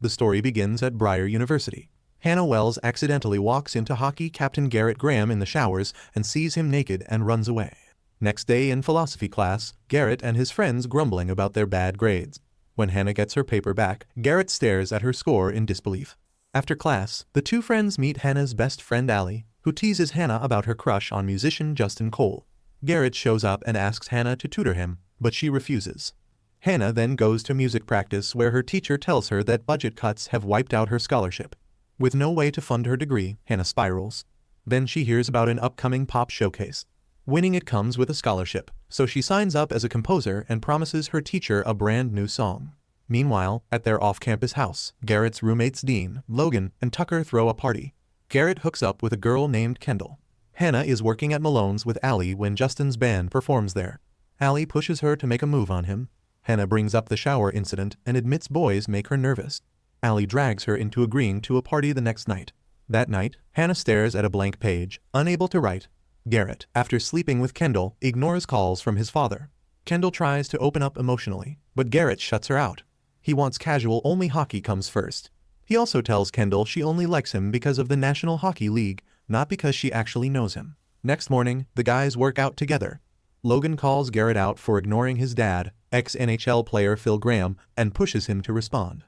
The story begins at Briar University. Hannah Wells accidentally walks into hockey captain Garrett Graham in the showers and sees him naked and runs away. Next day in philosophy class, Garrett and his friends grumbling about their bad grades. When Hannah gets her paper back, Garrett stares at her score in disbelief. After class, the two friends meet Hannah's best friend Allie, who teases Hannah about her crush on musician Justin Cole. Garrett shows up and asks Hannah to tutor him, but she refuses. Hannah then goes to music practice where her teacher tells her that budget cuts have wiped out her scholarship. With no way to fund her degree, Hannah spirals. Then she hears about an upcoming pop showcase. Winning it comes with a scholarship, so she signs up as a composer and promises her teacher a brand new song. Meanwhile, at their off-campus house, Garrett's roommates Dean, Logan, and Tucker throw a party. Garrett hooks up with a girl named Kendall. Hannah is working at Malone's with Allie when Justin's band performs there. Allie pushes her to make a move on him. Hannah brings up the shower incident and admits boys make her nervous. Allie drags her into agreeing to a party the next night. That night, Hannah stares at a blank page, unable to write. Garrett, after sleeping with Kendall, ignores calls from his father. Kendall tries to open up emotionally, but Garrett shuts her out. He wants casual, only hockey comes first. He also tells Kendall she only likes him because of the National Hockey League, not because she actually knows him. Next morning, the guys work out together. Logan calls Garrett out for ignoring his dad, ex-NHL player Phil Graham, and pushes him to respond.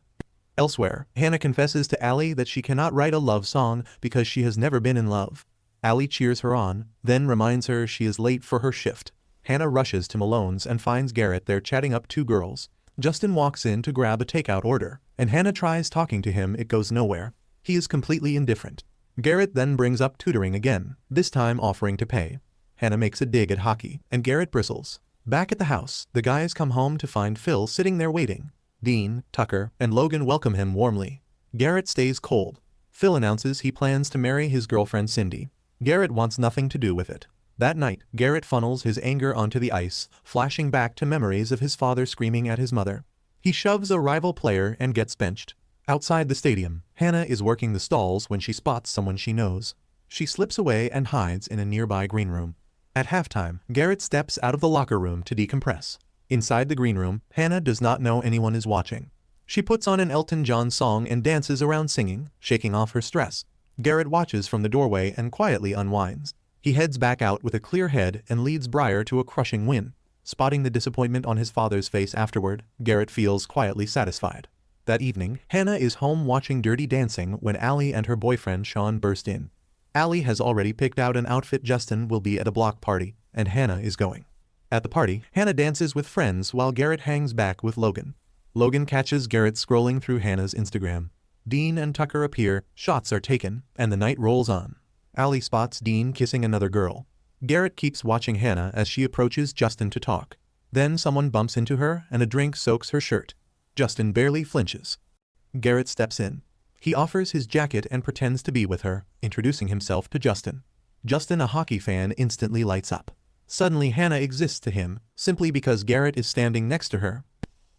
Elsewhere, Hannah confesses to Allie that she cannot write a love song because she has never been in love. Allie cheers her on, then reminds her she is late for her shift. Hannah rushes to Malone's and finds Garrett there chatting up two girls. Justin walks in to grab a takeout order, and Hannah tries talking to him. It goes nowhere. He is completely indifferent. Garrett then brings up tutoring again, this time offering to pay. Hannah makes a dig at hockey, and Garrett bristles. Back at the house, the guys come home to find Phil sitting there waiting. Dean, Tucker, and Logan welcome him warmly. Garrett stays cold. Phil announces he plans to marry his girlfriend Cindy. Garrett wants nothing to do with it. That night, Garrett funnels his anger onto the ice, flashing back to memories of his father screaming at his mother. He shoves a rival player and gets benched. Outside the stadium, Hannah is working the stalls when she spots someone she knows. She slips away and hides in a nearby green room. At halftime, Garrett steps out of the locker room to decompress. Inside the green room, Hannah does not know anyone is watching. She puts on an Elton John song and dances around singing, shaking off her stress. Garrett watches from the doorway and quietly unwinds. He heads back out with a clear head and leads Briar to a crushing win. Spotting the disappointment on his father's face afterward, Garrett feels quietly satisfied. That evening, Hannah is home watching Dirty Dancing when Allie and her boyfriend Sean burst in. Allie has already picked out an outfit. Justin will be at a block party, and Hannah is going. At the party, Hannah dances with friends while Garrett hangs back with Logan. Logan catches Garrett scrolling through Hannah's Instagram. Dean and Tucker appear, shots are taken, and the night rolls on. Allie spots Dean kissing another girl. Garrett keeps watching Hannah as she approaches Justin to talk. Then someone bumps into her and a drink soaks her shirt. Justin barely flinches. Garrett steps in. He offers his jacket and pretends to be with her, introducing himself to Justin. Justin, a hockey fan, instantly lights up. Suddenly Hannah exists to him, simply because Garrett is standing next to her.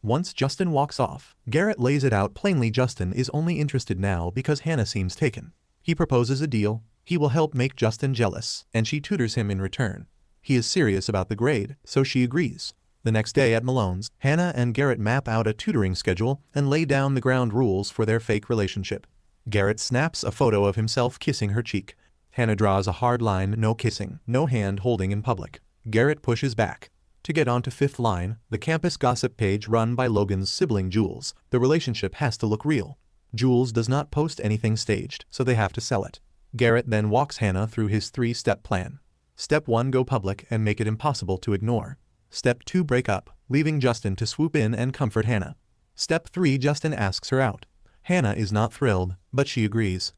Once Justin walks off, Garrett lays it out plainly. Justin is only interested now because Hannah seems taken. He proposes a deal. He will help make Justin jealous, and she tutors him in return. He is serious about the grade, so she agrees. The next day at Malone's, Hannah and Garrett map out a tutoring schedule and lay down the ground rules for their fake relationship. Garrett snaps a photo of himself kissing her cheek. Hannah draws a hard line: no kissing, no hand holding in public. Garrett pushes back. To get onto fifth line, the campus gossip page run by Logan's sibling Jules. The relationship has to look real. Jules does not post anything staged, so they have to sell it. Garrett then walks Hannah through his 3-step plan. Step 1: go public and make it impossible to ignore. Step 2: break up, leaving Justin to swoop in and comfort Hannah. Step 3: Justin asks her out. Hannah is not thrilled, but she agrees.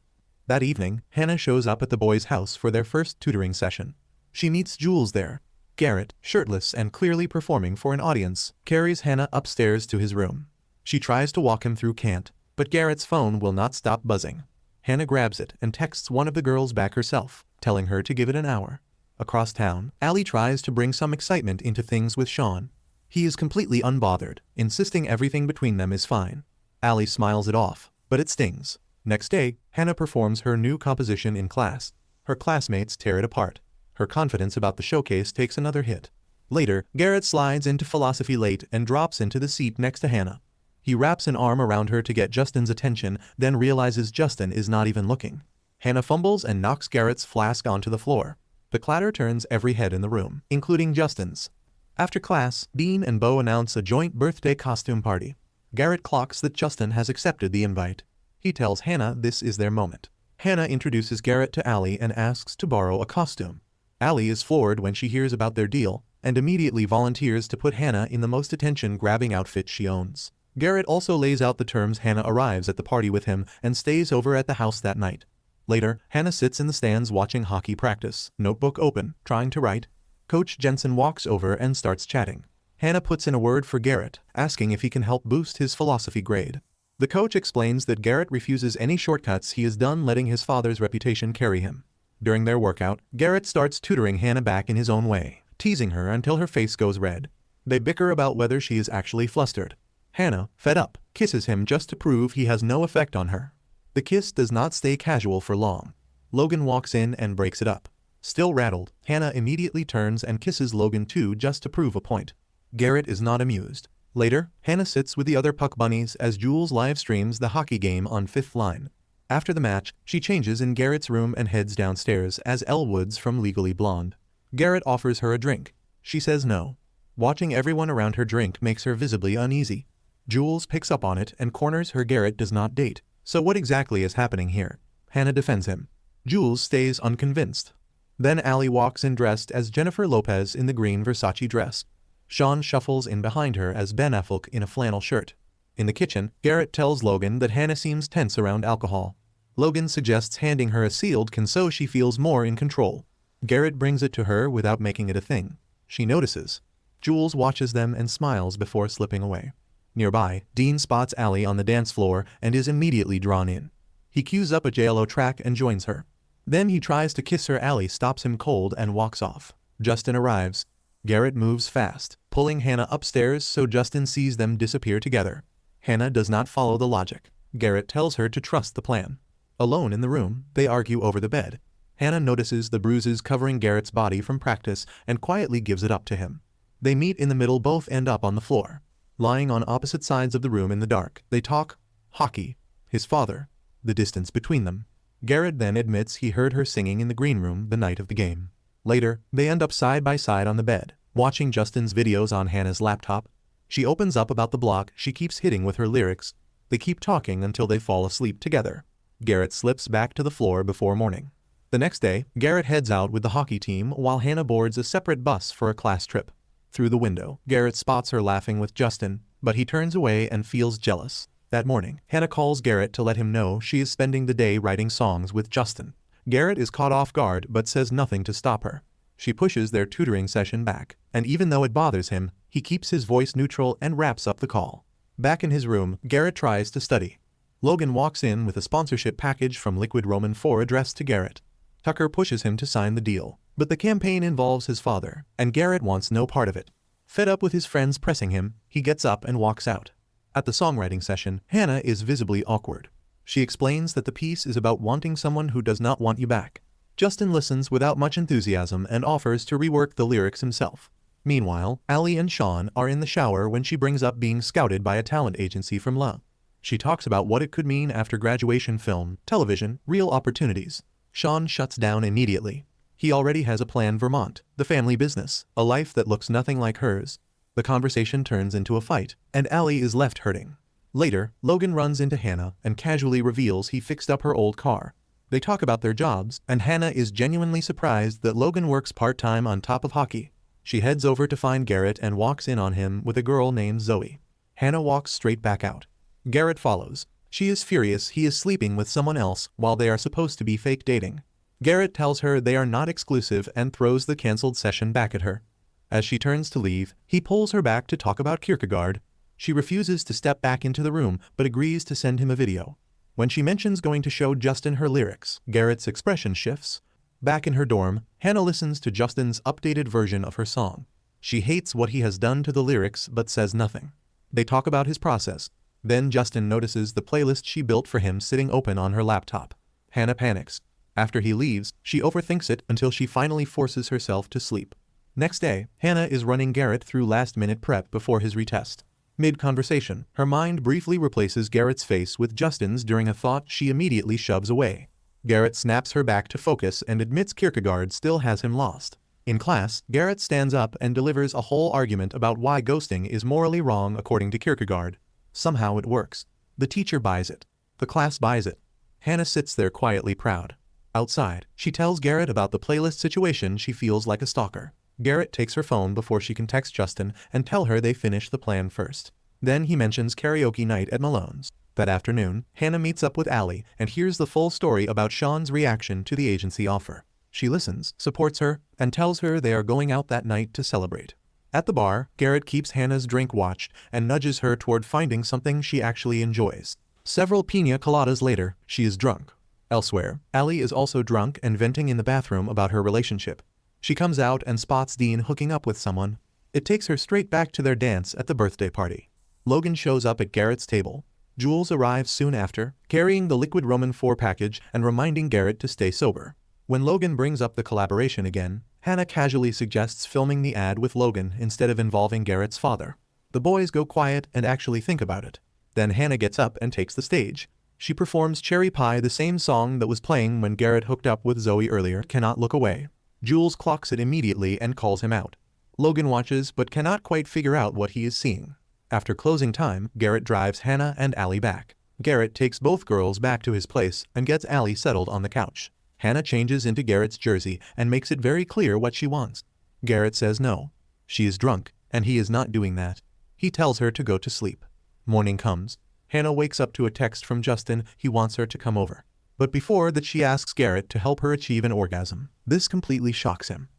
That evening, Hannah shows up at the boys' house for their first tutoring session. She meets Jules there. Garrett, shirtless and clearly performing for an audience, carries Hannah upstairs to his room. She tries to walk him through, can't, but Garrett's phone will not stop buzzing. Hannah grabs it and texts one of the girls back herself, telling her to give it an hour. Across town, Allie tries to bring some excitement into things with Sean. He is completely unbothered, insisting everything between them is fine. Allie smiles it off, but it stings. Next day, Hannah performs her new composition in class. Her classmates tear it apart. Her confidence about the showcase takes another hit. Later, Garrett slides into philosophy late and drops into the seat next to Hannah. He wraps an arm around her to get Justin's attention, then realizes Justin is not even looking. Hannah fumbles and knocks Garrett's flask onto the floor. The clatter turns every head in the room, including Justin's. After class, Dean and Bo announce a joint birthday costume party. Garrett clocks that Justin has accepted the invite. He tells Hannah this is their moment. Hannah introduces Garrett to Allie and asks to borrow a costume. Allie is floored when she hears about their deal, and immediately volunteers to put Hannah in the most attention-grabbing outfit she owns. Garrett also lays out the terms. Hannah arrives at the party with him and stays over at the house that night. Later, Hannah sits in the stands watching hockey practice, notebook open, trying to write. Coach Jensen walks over and starts chatting. Hannah puts in a word for Garrett, asking if he can help boost his philosophy grade. The coach explains that Garrett refuses any shortcuts. He is done letting his father's reputation carry him. During their workout, Garrett starts tutoring Hannah back in his own way, teasing her until her face goes red. They bicker about whether she is actually flustered. Hannah, fed up, kisses him just to prove he has no effect on her. The kiss does not stay casual for long. Logan walks in and breaks it up. Still rattled, Hannah immediately turns and kisses Logan too just to prove a point. Garrett is not amused. Later, Hannah sits with the other Puck Bunnies as Jules live streams the hockey game on Fifth Line. After the match, she changes in Garrett's room and heads downstairs as Elle Woods from Legally Blonde. Garrett offers her a drink. She says no. Watching everyone around her drink makes her visibly uneasy. Jules picks up on it and corners her. Garrett does not date. So what exactly is happening here? Hannah defends him. Jules stays unconvinced. Then Allie walks in dressed as Jennifer Lopez in the green Versace dress. Sean shuffles in behind her as Ben Affleck in a flannel shirt. In the kitchen, Garrett tells Logan that Hannah seems tense around alcohol. Logan suggests handing her a sealed can so she feels more in control. Garrett brings it to her without making it a thing. She notices. Jules watches them and smiles before slipping away. Nearby, Dean spots Allie on the dance floor and is immediately drawn in. He cues up a JLo track and joins her. Then he tries to kiss her. Allie stops him cold and walks off. Justin arrives. Garrett moves fast, pulling Hannah upstairs so Justin sees them disappear together. Hannah does not follow the logic. Garrett tells her to trust the plan. Alone in the room, they argue over the bed. Hannah notices the bruises covering Garrett's body from practice and quietly gives it up to him. They meet in the middle. Both end up on the floor. Lying on opposite sides of the room in the dark, they talk hockey, his father, the distance between them. Garrett then admits he heard her singing in the green room the night of the game. Later, they end up side by side on the bed, watching Justin's videos on Hannah's laptop. She opens up about the block she keeps hitting with her lyrics. They keep talking until they fall asleep together. Garrett slips back to the floor before morning. The next day, Garrett heads out with the hockey team while Hannah boards a separate bus for a class trip. Through the window, Garrett spots her laughing with Justin, but he turns away and feels jealous. That morning, Hannah calls Garrett to let him know she is spending the day writing songs with Justin. Garrett is caught off guard but says nothing to stop her. She pushes their tutoring session back, and even though it bothers him, he keeps his voice neutral and wraps up the call. Back in his room, Garrett tries to study. Logan walks in with a sponsorship package from Liquid Roman 4 addressed to Garrett. Tucker pushes him to sign the deal, but the campaign involves his father, and Garrett wants no part of it. Fed up with his friends pressing him, he gets up and walks out. At the songwriting session, Hannah is visibly awkward. She explains that the piece is about wanting someone who does not want you back. Justin listens without much enthusiasm and offers to rework the lyrics himself. Meanwhile, Allie and Sean are in the shower when she brings up being scouted by a talent agency from La. She talks about what it could mean after graduation: film, television, real opportunities. Sean shuts down immediately. He already has a plan: Vermont, the family business, a life that looks nothing like hers. The conversation turns into a fight, and Allie is left hurting. Later, Logan runs into Hannah and casually reveals he fixed up her old car. They talk about their jobs, and Hannah is genuinely surprised that Logan works part-time on top of hockey. She heads over to find Garrett and walks in on him with a girl named Zoe. Hannah walks straight back out. Garrett follows. She is furious he is sleeping with someone else while they are supposed to be fake dating. Garrett tells her they are not exclusive and throws the cancelled session back at her. As she turns to leave, he pulls her back to talk about Kierkegaard. She refuses to step back into the room but agrees to send him a video. When she mentions going to show Justin her lyrics, Garrett's expression shifts. Back in her dorm, Hannah listens to Justin's updated version of her song. She hates what he has done to the lyrics but says nothing. They talk about his process. Then Justin notices the playlist she built for him sitting open on her laptop. Hannah panics. After he leaves, she overthinks it until she finally forces herself to sleep. Next day, Hannah is running Garrett through last-minute prep before his retest. Mid-conversation, her mind briefly replaces Garrett's face with Justin's during a thought she immediately shoves away. Garrett snaps her back to focus and admits Kierkegaard still has him lost. In class, Garrett stands up and delivers a whole argument about why ghosting is morally wrong according to Kierkegaard. Somehow it works. The teacher buys it. The class buys it. Hannah sits there quietly proud. Outside, she tells Garrett about the playlist situation. She feels like a stalker. Garrett takes her phone before she can text Justin and tell her they finish the plan first. Then he mentions karaoke night at Malone's. That afternoon, Hannah meets up with Allie and hears the full story about Sean's reaction to the agency offer. She listens, supports her, and tells her they are going out that night to celebrate. At the bar, Garrett keeps Hannah's drink watched and nudges her toward finding something she actually enjoys. Several pina coladas later, she is drunk. Elsewhere, Allie is also drunk and venting in the bathroom about her relationship. She comes out and spots Dean hooking up with someone. It takes her straight back to their dance at the birthday party. Logan shows up at Garrett's table. Jules arrives soon after, carrying the Liquid Roman 4 package and reminding Garrett to stay sober. When Logan brings up the collaboration again, Hannah casually suggests filming the ad with Logan instead of involving Garrett's father. The boys go quiet and actually think about it. Then Hannah gets up and takes the stage. She performs Cherry Pie, the same song that was playing when Garrett hooked up with Zoe earlier. Cannot look away. Jules clocks it immediately and calls him out. Logan watches but cannot quite figure out what he is seeing. After closing time, Garrett drives Hannah and Allie back. Garrett takes both girls back to his place and gets Allie settled on the couch. Hannah changes into Garrett's jersey and makes it very clear what she wants. Garrett says no. She is drunk, and he is not doing that. He tells her to go to sleep. Morning comes. Hannah wakes up to a text from Justin. He wants her to come over. But before that, she asks Garrett to help her achieve an orgasm. This completely shocks him.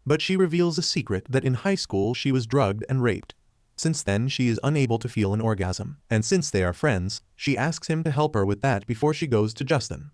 But she reveals a secret that in high school she was drugged and raped. Since then, she is unable to feel an orgasm, and since they are friends, she asks him to help her with that before she goes to Justin.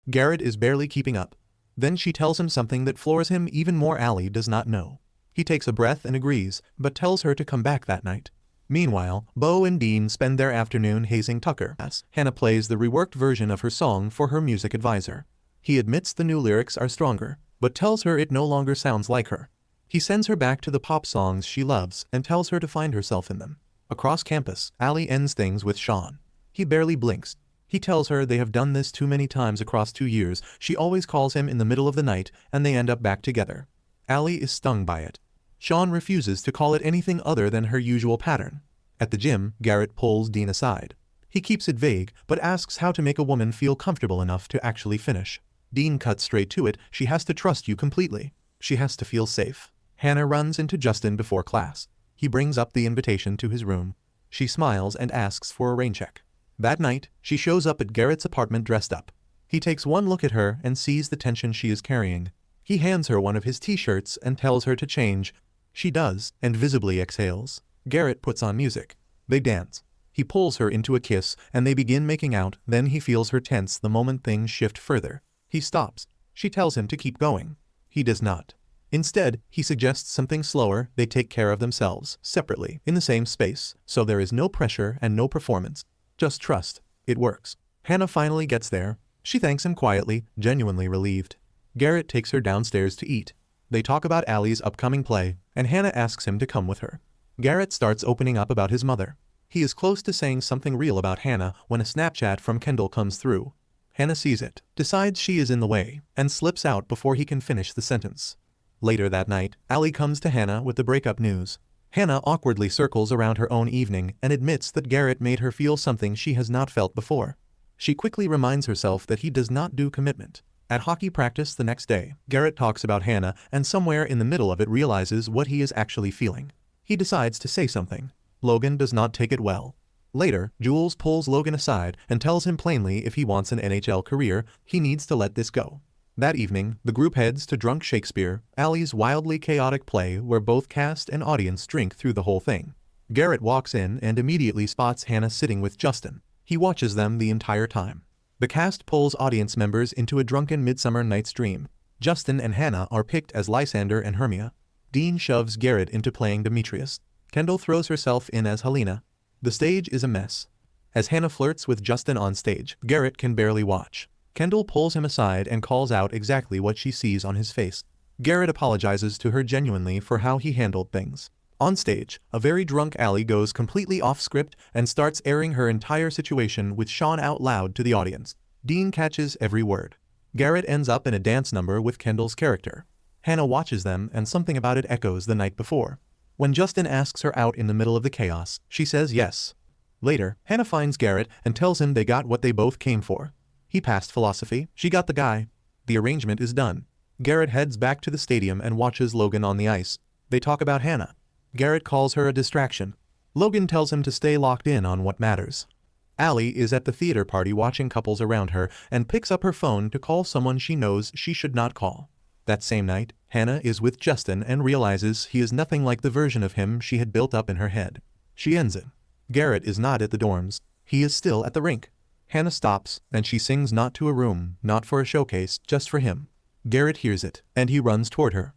Garrett is barely keeping up. Then she tells him something that floors him even more. Allie does not know. He takes a breath and agrees, but tells her to come back that night. Meanwhile, Bo and Dean spend their afternoon hazing Tucker as Hannah plays the reworked version of her song for her music advisor. He admits the new lyrics are stronger, but tells her it no longer sounds like her. He sends her back to the pop songs she loves and tells her to find herself in them. Across campus, Allie ends things with Sean. He barely blinks. He tells her they have done this too many times across 2 years. She always calls him in the middle of the night, and they end up back together. Allie is stung by it. Sean refuses to call it anything other than her usual pattern. At the gym, Garrett pulls Dean aside. He keeps it vague, but asks how to make a woman feel comfortable enough to actually finish. Dean cuts straight to it. She has to trust you completely. She has to feel safe. Hannah runs into Justin before class. He brings up the invitation to his room. She smiles and asks for a rain check. That night, she shows up at Garrett's apartment dressed up. He takes one look at her and sees the tension she is carrying. He hands her one of his t-shirts and tells her to change. She does, and visibly exhales. Garrett puts on music. They dance. He pulls her into a kiss, and they begin making out. Then he feels her tense the moment things shift further. He stops. She tells him to keep going. He does not. Instead, he suggests something slower. They take care of themselves, separately, in the same space, so there is no pressure and no performance. Just trust. It works. Hannah finally gets there. She thanks him quietly, genuinely relieved. Garrett takes her downstairs to eat. They talk about Allie's upcoming play, and Hannah asks him to come with her. Garrett starts opening up about his mother. He is close to saying something real about Hannah when a Snapchat from Kendall comes through. Hannah sees it, decides she is in the way, and slips out before he can finish the sentence. Later that night, Allie comes to Hannah with the breakup news. Hannah awkwardly circles around her own evening and admits that Garrett made her feel something she has not felt before. She quickly reminds herself that he does not do commitment. At hockey practice the next day, Garrett talks about Hannah and somewhere in the middle of it realizes what he is actually feeling. He decides to say something. Logan does not take it well. Later, Jules pulls Logan aside and tells him plainly if he wants an NHL career, he needs to let this go. That evening, the group heads to Drunk Shakespeare, Allie's wildly chaotic play where both cast and audience drink through the whole thing. Garrett walks in and immediately spots Hannah sitting with Justin. He watches them the entire time. The cast pulls audience members into a drunken Midsummer Night's Dream. Justin and Hannah are picked as Lysander and Hermia. Dean shoves Garrett into playing Demetrius. Kendall throws herself in as Helena. The stage is a mess. As Hannah flirts with Justin on stage, Garrett can barely watch. Kendall pulls him aside and calls out exactly what she sees on his face. Garrett apologizes to her genuinely for how he handled things. On stage, a very drunk Allie goes completely off script and starts airing her entire situation with Sean out loud to the audience. Dean catches every word. Garrett ends up in a dance number with Kendall's character. Hannah watches them and something about it echoes the night before. When Justin asks her out in the middle of the chaos, she says yes. Later, Hannah finds Garrett and tells him they got what they both came for. He passed philosophy, she got the guy. The arrangement is done. Garrett heads back to the stadium and watches Logan on the ice. They talk about Hannah. Garrett calls her a distraction. Logan tells him to stay locked in on what matters. Allie is at the theater party watching couples around her and picks up her phone to call someone she knows she should not call. That same night, Hannah is with Justin and realizes he is nothing like the version of him she had built up in her head. She ends it. Garrett is not at the dorms. He is still at the rink. Hannah stops, and she sings Not to a Room, not for a showcase, just for him. Garrett hears it, and he runs toward her.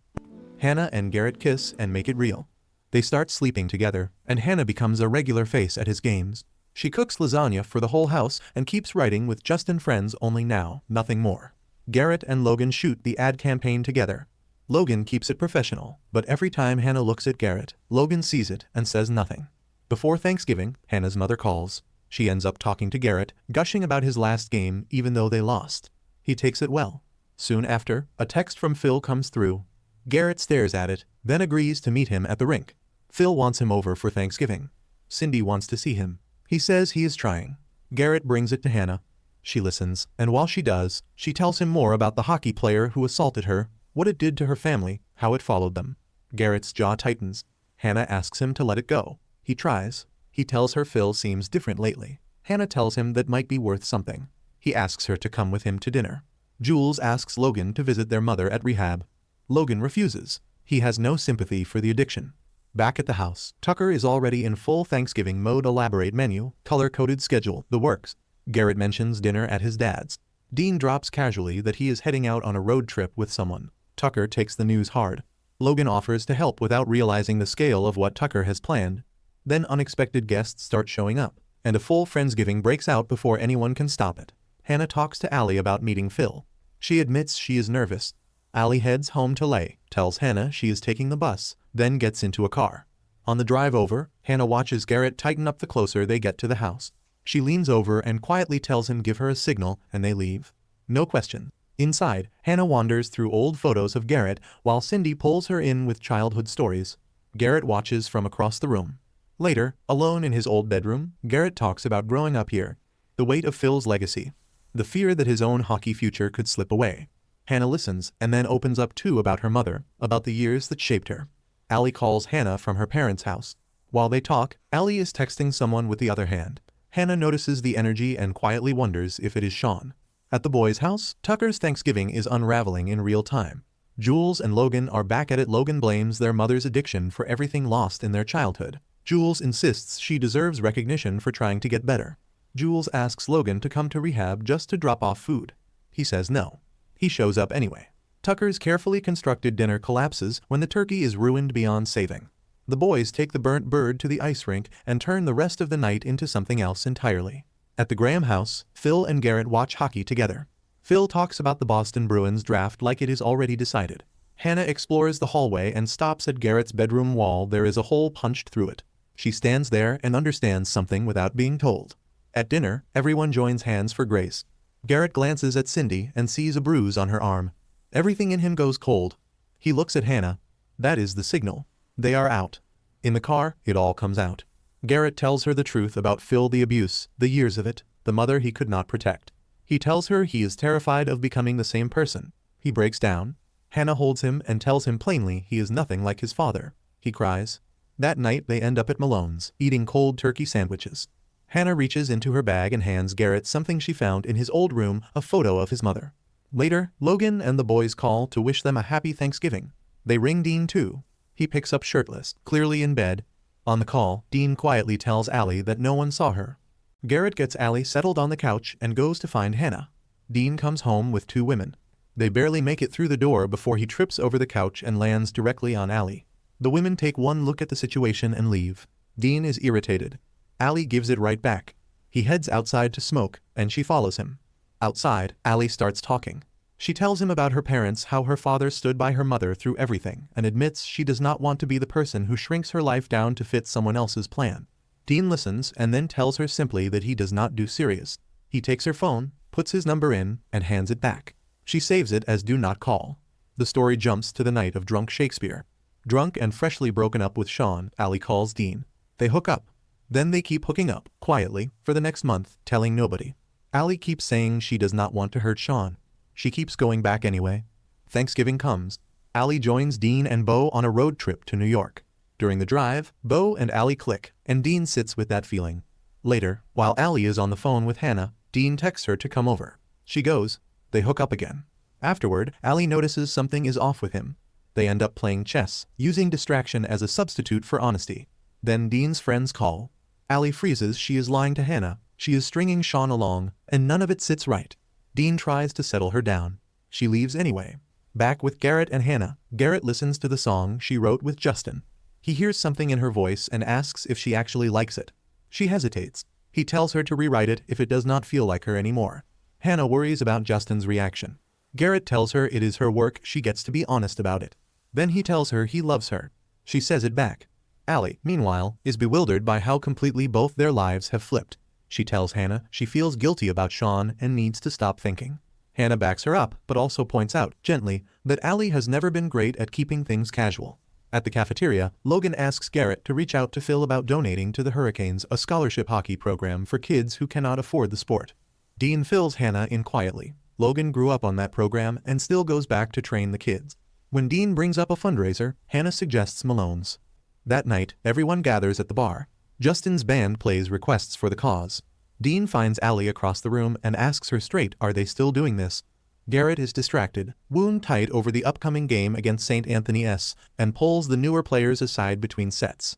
Hannah and Garrett kiss and make it real. They start sleeping together, and Hannah becomes a regular face at his games. She cooks lasagna for the whole house and keeps writing with Justin friends only now, nothing more. Garrett and Logan shoot the ad campaign together. Logan keeps it professional, but every time Hannah looks at Garrett, Logan sees it and says nothing. Before Thanksgiving, Hannah's mother calls. She ends up talking to Garrett, gushing about his last game even though they lost. He takes it well. Soon after, a text from Phil comes through. Garrett stares at it, then agrees to meet him at the rink. Phil wants him over for Thanksgiving. Cindy wants to see him. He says he is trying. Garrett brings it to Hannah. She listens, and while she does, she tells him more about the hockey player who assaulted her, what it did to her family, how it followed them. Garrett's jaw tightens. Hannah asks him to let it go. He tries. He tells her Phil seems different lately. Hannah tells him that might be worth something. He asks her to come with him to dinner. Jules asks Logan to visit their mother at rehab. Logan refuses. He has no sympathy for the addiction. Back at the house, Tucker is already in full Thanksgiving mode. Elaborate menu, color-coded schedule, the works. Garrett mentions dinner at his dad's. Dean drops casually that he is heading out on a road trip with someone. Tucker takes the news hard. Logan offers to help without realizing the scale of what Tucker has planned. Then unexpected guests start showing up, and a full Friendsgiving breaks out before anyone can stop it. Hannah talks to Allie about meeting Phil. She admits she is nervous. Allie heads home to lay, tells Hannah she is taking the bus, then gets into a car. On the drive over, Hannah watches Garrett tighten up the closer they get to the house. She leans over and quietly tells him give her a signal, and they leave. No question. Inside, Hannah wanders through old photos of Garrett while Cindy pulls her in with childhood stories. Garrett watches from across the room. Later, alone in his old bedroom, Garrett talks about growing up here, the weight of Phil's legacy, the fear that his own hockey future could slip away. Hannah listens and then opens up too about her mother, about the years that shaped her. Allie calls Hannah from her parents' house. While they talk, Allie is texting someone with the other hand. Hannah notices the energy and quietly wonders if it is Sean. At the boys' house, Tucker's Thanksgiving is unraveling in real time. Jules and Logan are back at it. Logan blames their mother's addiction for everything lost in their childhood. Jules insists she deserves recognition for trying to get better. Jules asks Logan to come to rehab just to drop off food. He says no. He shows up anyway. Tucker's carefully constructed dinner collapses when the turkey is ruined beyond saving. The boys take the burnt bird to the ice rink and turn the rest of the night into something else entirely. At the Graham house, Phil and Garrett watch hockey together. Phil talks about the Boston Bruins draft like it is already decided. Hannah explores the hallway and stops at Garrett's bedroom wall. There is a hole punched through it. She stands there and understands something without being told. At dinner, everyone joins hands for grace. Garrett glances at Cindy and sees a bruise on her arm. Everything in him goes cold. He looks at Hannah. That is the signal. They are out. In the car, it all comes out. Garrett tells her the truth about Phil, the abuse, the years of it, the mother he could not protect. He tells her he is terrified of becoming the same person. He breaks down. Hannah holds him and tells him plainly he is nothing like his father. He cries. That night they end up at Malone's, eating cold turkey sandwiches. Hannah reaches into her bag and hands Garrett something she found in his old room, a photo of his mother. Later, Logan and the boys call to wish them a happy Thanksgiving. They ring Dean too. He picks up shirtless, clearly in bed. On the call, Dean quietly tells Allie that no one saw her. Garrett gets Allie settled on the couch and goes to find Hannah. Dean comes home with two women. They barely make it through the door before he trips over the couch and lands directly on Allie. The women take one look at the situation and leave. Dean is irritated. Allie gives it right back. He heads outside to smoke, and she follows him. Outside, Allie starts talking. She tells him about her parents, how her father stood by her mother through everything, and admits she does not want to be the person who shrinks her life down to fit someone else's plan. Dean listens and then tells her simply that he does not do serious. He takes her phone, puts his number in, and hands it back. She saves it as do not call. The story jumps to the night of drunk Shakespeare. Drunk and freshly broken up with Sean, Allie calls Dean. They hook up. Then they keep hooking up, quietly, for the next month, telling nobody. Allie keeps saying she does not want to hurt Sean. She keeps going back anyway. Thanksgiving comes. Allie joins Dean and Bo on a road trip to New York. During the drive, Bo and Allie click, and Dean sits with that feeling. Later, while Allie is on the phone with Hannah, Dean texts her to come over. She goes. They hook up again. Afterward, Allie notices something is off with him. They end up playing chess, using distraction as a substitute for honesty. Then Dean's friends call. Allie freezes. She is lying to Hannah. She is stringing Sean along, and none of it sits right. Dean tries to settle her down. She leaves anyway. Back with Garrett and Hannah, Garrett listens to the song she wrote with Justin. He hears something in her voice and asks if she actually likes it. She hesitates. He tells her to rewrite it if it does not feel like her anymore. Hannah worries about Justin's reaction. Garrett tells her it is her work, she gets to be honest about it. Then he tells her he loves her. She says it back. Allie, meanwhile, is bewildered by how completely both their lives have flipped. She tells Hannah she feels guilty about Sean and needs to stop thinking. Hannah backs her up, but also points out, gently, that Allie has never been great at keeping things casual. At the cafeteria, Logan asks Garrett to reach out to Phil about donating to the Hurricanes, a scholarship hockey program for kids who cannot afford the sport. Dean fills Hannah in quietly. Logan grew up on that program and still goes back to train the kids. When Dean brings up a fundraiser, Hannah suggests Malone's. That night, everyone gathers at the bar. Justin's band plays requests for the cause. Dean finds Allie across the room and asks her straight, are they still doing this? Garrett is distracted, wound tight over the upcoming game against St. Anthony S, and pulls the newer players aside between sets.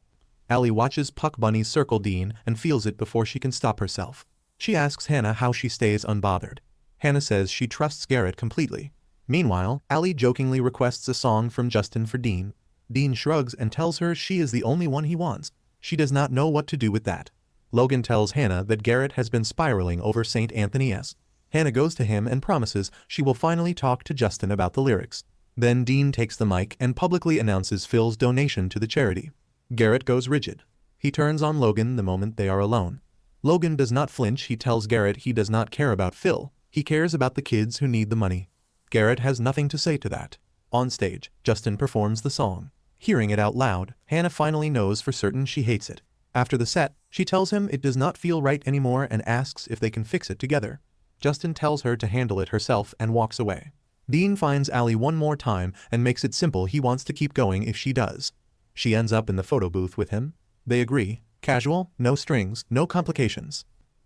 Allie watches Puck Bunny circle Dean and feels it before she can stop herself. She asks Hannah how she stays unbothered. Hannah says she trusts Garrett completely. Meanwhile, Allie jokingly requests a song from Justin for Dean. Dean shrugs and tells her she is the only one he wants. She does not know what to do with that. Logan tells Hannah that Garrett has been spiraling over St. Anthony S. Hannah goes to him and promises she will finally talk to Justin about the lyrics. Then Dean takes the mic and publicly announces Phil's donation to the charity. Garrett goes rigid. He turns on Logan the moment they are alone. Logan does not flinch. He tells Garrett he does not care about Phil. He cares about the kids who need the money. Garrett has nothing to say to that. On stage, Justin performs the song. Hearing it out loud, Hannah finally knows for certain she hates it. After the set, she tells him it does not feel right anymore and asks if they can fix it together. Justin tells her to handle it herself and walks away. Dean finds Allie one more time and makes it simple. He wants to keep going if she does. She ends up in the photo booth with him. They agree. Casual, no strings, no complications.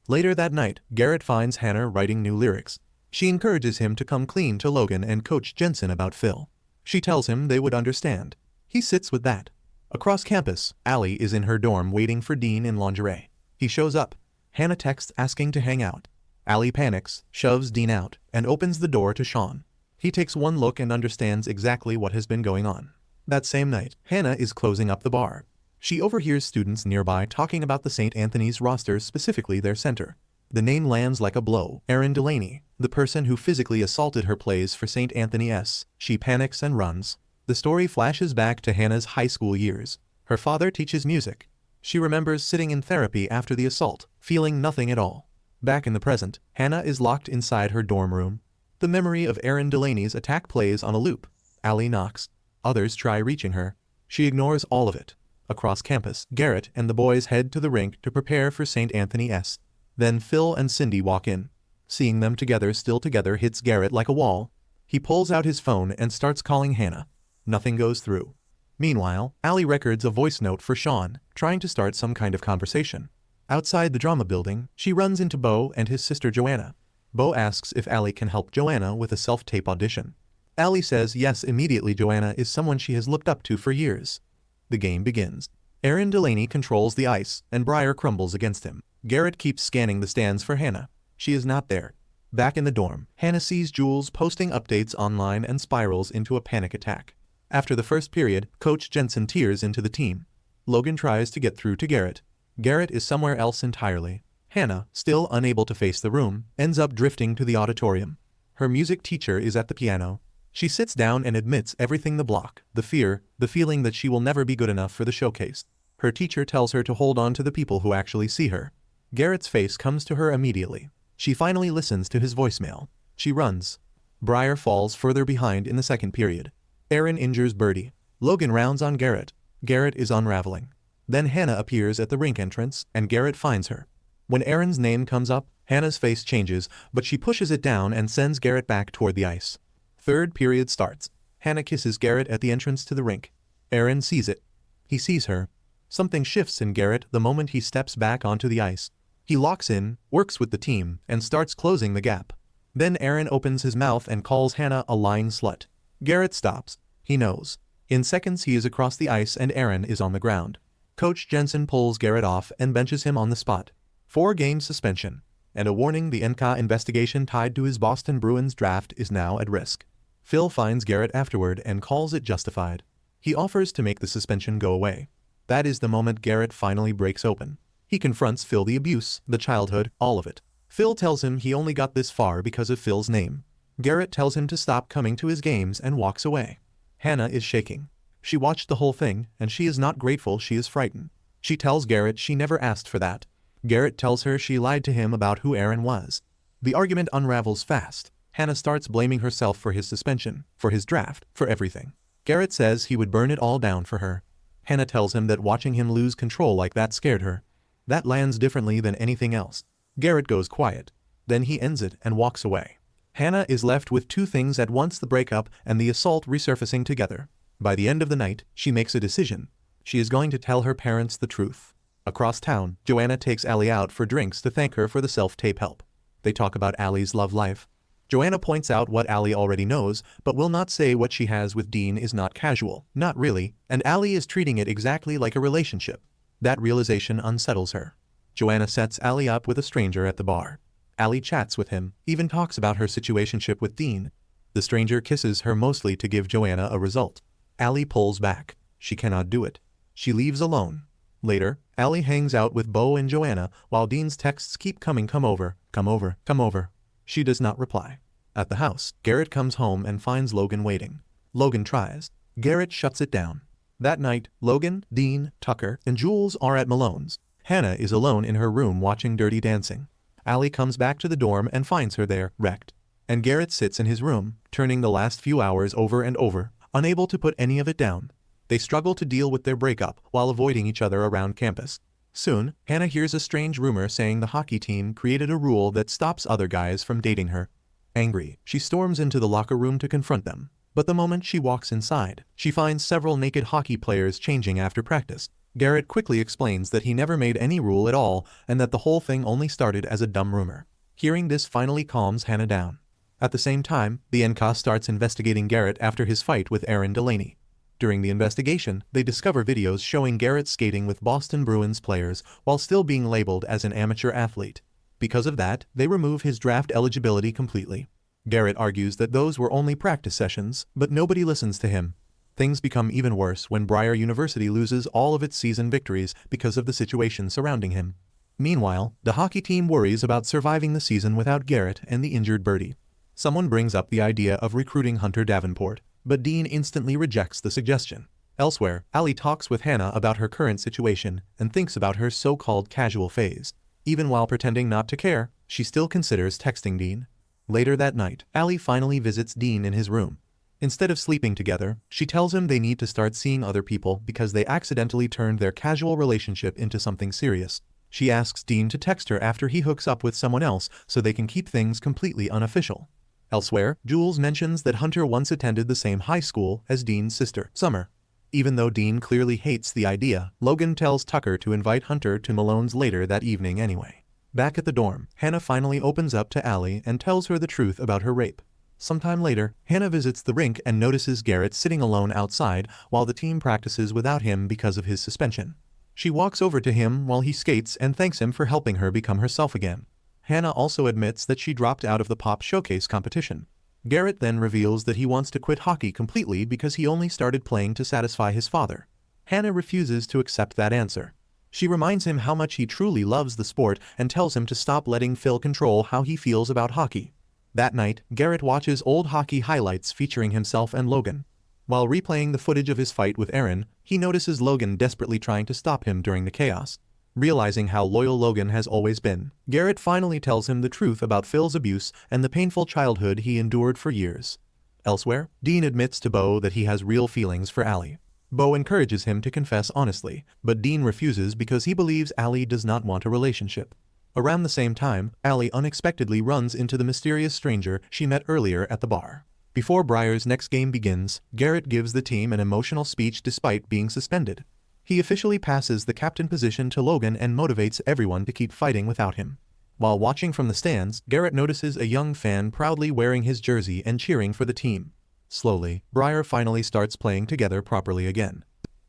Later that night, Garrett finds Hannah writing new lyrics. She encourages him to come clean to Logan and Coach Jensen about Phil. She tells him they would understand. He sits with that. Across campus, Allie is in her dorm waiting for Dean in lingerie. He shows up. Hannah texts asking to hang out. Allie panics, shoves Dean out, and opens the door to Sean. He takes one look and understands exactly what has been going on. That same night, Hannah is closing up the bar. She overhears students nearby talking about the St. Anthony's roster, specifically their center. The name lands like a blow. Aaron Delaney, the person who physically assaulted her, plays for St. Anthony S. She panics and runs. The story flashes back to Hannah's high school years. Her father teaches music. She remembers sitting in therapy after the assault, feeling nothing at all. Back in the present, Hannah is locked inside her dorm room. The memory of Aaron Delaney's attack plays on a loop. Allie knocks. Others try reaching her. She ignores all of it. Across campus, Garrett and the boys head to the rink to prepare for St. Anthony S. Then Phil and Cindy walk in. Seeing them together, still together, hits Garrett like a wall. He pulls out his phone and starts calling Hannah. Nothing goes through. Meanwhile, Allie records a voice note for Sean, trying to start some kind of conversation. Outside the drama building, she runs into Bo and his sister Joanna. Bo asks if Allie can help Joanna with a self-tape audition. Allie says yes immediately. Joanna is someone she has looked up to for years. The game begins. Aaron Delaney controls the ice, and Briar crumbles against him. Garrett keeps scanning the stands for Hannah. She is not there. Back in the dorm, Hannah sees Jules posting updates online and spirals into a panic attack. After the first period, Coach Jensen tears into the team. Logan tries to get through to Garrett. Garrett is somewhere else entirely. Hannah, still unable to face the room, ends up drifting to the auditorium. Her music teacher is at the piano. She sits down and admits everything: the block, the fear, the feeling that she will never be good enough for the showcase. Her teacher tells her to hold on to the people who actually see her. Garrett's face comes to her immediately. She finally listens to his voicemail. She runs. Briar falls further behind in the second period. Aaron injures Birdie. Logan rounds on Garrett. Garrett is unraveling. Then Hannah appears at the rink entrance, and Garrett finds her. When Aaron's name comes up, Hannah's face changes, but she pushes it down and sends Garrett back toward the ice. Third period starts. Hannah kisses Garrett at the entrance to the rink. Aaron sees it. He sees her. Something shifts in Garrett the moment he steps back onto the ice. He locks in, works with the team, and starts closing the gap. Then Aaron opens his mouth and calls Hannah a lying slut. Garrett stops. He knows. In seconds he is across the ice and Aaron is on the ground. Coach Jensen pulls Garrett off and benches him on the spot. 4-game suspension. And a warning: the NK investigation tied to his Boston Bruins draft is now at risk. Phil finds Garrett afterward and calls it justified. He offers to make the suspension go away. That is the moment Garrett finally breaks open. He confronts Phil: the abuse, the childhood, all of it. Phil tells him he only got this far because of Phil's name. Garrett tells him to stop coming to his games and walks away. Hannah is shaking. She watched the whole thing, and she is not grateful, she is frightened. She tells Garrett she never asked for that. Garrett tells her she lied to him about who Aaron was. The argument unravels fast. Hannah starts blaming herself for his suspension, for his draft, for everything. Garrett says he would burn it all down for her. Hannah tells him that watching him lose control like that scared her. That lands differently than anything else. Garrett goes quiet. Then he ends it and walks away. Hannah is left with two things at once: the breakup and the assault resurfacing together. By the end of the night, she makes a decision. She is going to tell her parents the truth. Across town, Joanna takes Allie out for drinks to thank her for the self-tape help. They talk about Allie's love life. Joanna points out what Allie already knows, but will not say what she has with Dean is not casual, not really, and Allie is treating it exactly like a relationship. That realization unsettles her. Joanna sets Allie up with a stranger at the bar. Allie chats with him, even talks about her situationship with Dean. The stranger kisses her mostly to give Joanna a result. Allie pulls back. She cannot do it. She leaves alone. Later, Allie hangs out with Bo and Joanna while Dean's texts keep coming: come over, come over, come over. She does not reply. At the house, Garrett comes home and finds Logan waiting. Logan tries. Garrett shuts it down. That night, Logan, Dean, Tucker, and Jules are at Malone's. Hannah is alone in her room watching Dirty Dancing. Allie comes back to the dorm and finds her there, wrecked. And Garrett sits in his room, turning the last few hours over and over, unable to put any of it down. They struggle to deal with their breakup while avoiding each other around campus. Soon, Hannah hears a strange rumor saying the hockey team created a rule that stops other guys from dating her. Angry, she storms into the locker room to confront them. But the moment she walks inside, she finds several naked hockey players changing after practice. Garrett quickly explains that he never made any rule at all and that the whole thing only started as a dumb rumor. Hearing this finally calms Hannah down. At the same time, the NK starts investigating Garrett after his fight with Aaron Delaney. During the investigation, they discover videos showing Garrett skating with Boston Bruins players while still being labeled as an amateur athlete. Because of that, they remove his draft eligibility completely. Garrett argues that those were only practice sessions, but nobody listens to him. Things become even worse when Briar University loses all of its season victories because of the situation surrounding him. Meanwhile, the hockey team worries about surviving the season without Garrett and the injured Birdie. Someone brings up the idea of recruiting Hunter Davenport, but Dean instantly rejects the suggestion. Elsewhere, Allie talks with Hannah about her current situation and thinks about her so-called casual phase. Even while pretending not to care, she still considers texting Dean. Later that night, Allie finally visits Dean in his room. Instead of sleeping together, she tells him they need to start seeing other people because they accidentally turned their casual relationship into something serious. She asks Dean to text her after he hooks up with someone else so they can keep things completely unofficial. Elsewhere, Jules mentions that Hunter once attended the same high school as Dean's sister, Summer. Even though Dean clearly hates the idea, Logan tells Tucker to invite Hunter to Malone's later that evening anyway. Back at the dorm, Hannah finally opens up to Allie and tells her the truth about her rape. Sometime later, Hannah visits the rink and notices Garrett sitting alone outside while the team practices without him because of his suspension. She walks over to him while he skates and thanks him for helping her become herself again. Hannah also admits that she dropped out of the pop showcase competition. Garrett then reveals that he wants to quit hockey completely because he only started playing to satisfy his father. Hannah refuses to accept that answer. She reminds him how much he truly loves the sport and tells him to stop letting Phil control how he feels about hockey. That night, Garrett watches old hockey highlights featuring himself and Logan. While replaying the footage of his fight with Aaron, he notices Logan desperately trying to stop him during the chaos. Realizing how loyal Logan has always been, Garrett finally tells him the truth about Phil's abuse and the painful childhood he endured for years. Elsewhere, Dean admits to Bo that he has real feelings for Allie. Bo encourages him to confess honestly, but Dean refuses because he believes Allie does not want a relationship. Around the same time, Allie unexpectedly runs into the mysterious stranger she met earlier at the bar. Before Briar's next game begins, Garrett gives the team an emotional speech despite being suspended. He officially passes the captain position to Logan and motivates everyone to keep fighting without him. While watching from the stands, Garrett notices a young fan proudly wearing his jersey and cheering for the team. Slowly, Briar finally starts playing together properly again.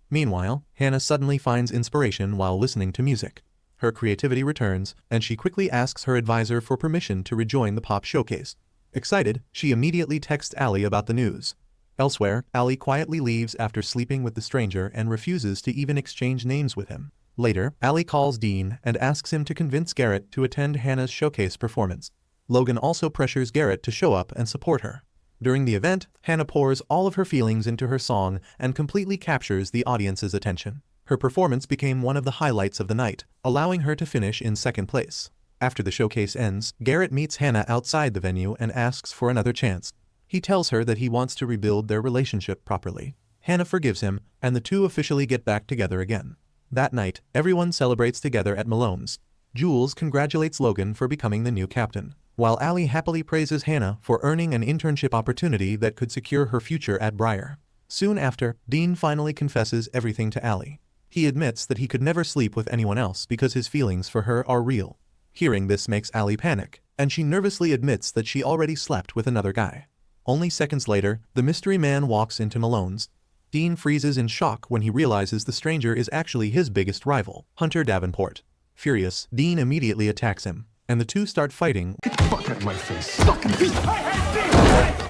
Meanwhile, Hannah suddenly finds inspiration while listening to music. Her creativity returns, and she quickly asks her advisor for permission to rejoin the pop showcase. Excited, she immediately texts Allie about the news. Elsewhere, Allie quietly leaves after sleeping with the stranger and refuses to even exchange names with him. Later, Allie calls Dean and asks him to convince Garrett to attend Hannah's showcase performance. Logan also pressures Garrett to show up and support her. During the event, Hannah pours all of her feelings into her song and completely captures the audience's attention. Her performance became one of the highlights of the night, allowing her to finish in second place. After the showcase ends, Garrett meets Hannah outside the venue and asks for another chance. He tells her that he wants to rebuild their relationship properly. Hannah forgives him, and the two officially get back together again. That night, everyone celebrates together at Malone's. Jules congratulates Logan for becoming the new captain, while Allie happily praises Hannah for earning an internship opportunity that could secure her future at Briar. Soon after, Dean finally confesses everything to Allie. He admits that he could never sleep with anyone else because his feelings for her are real. Hearing this makes Allie panic, and she nervously admits that she already slept with another guy. Only seconds later, the mystery man walks into Malone's. Dean freezes in shock when he realizes the stranger is actually his biggest rival, Hunter Davenport. Furious, Dean immediately attacks him, and the two start fighting. Get the fuck out of my face. Fucking beat.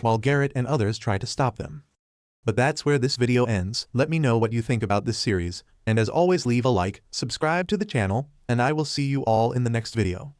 While Garrett and others try to stop them. But that's where this video ends. Let me know what you think about this series, and as always leave a like, subscribe to the channel, and I will see you all in the next video.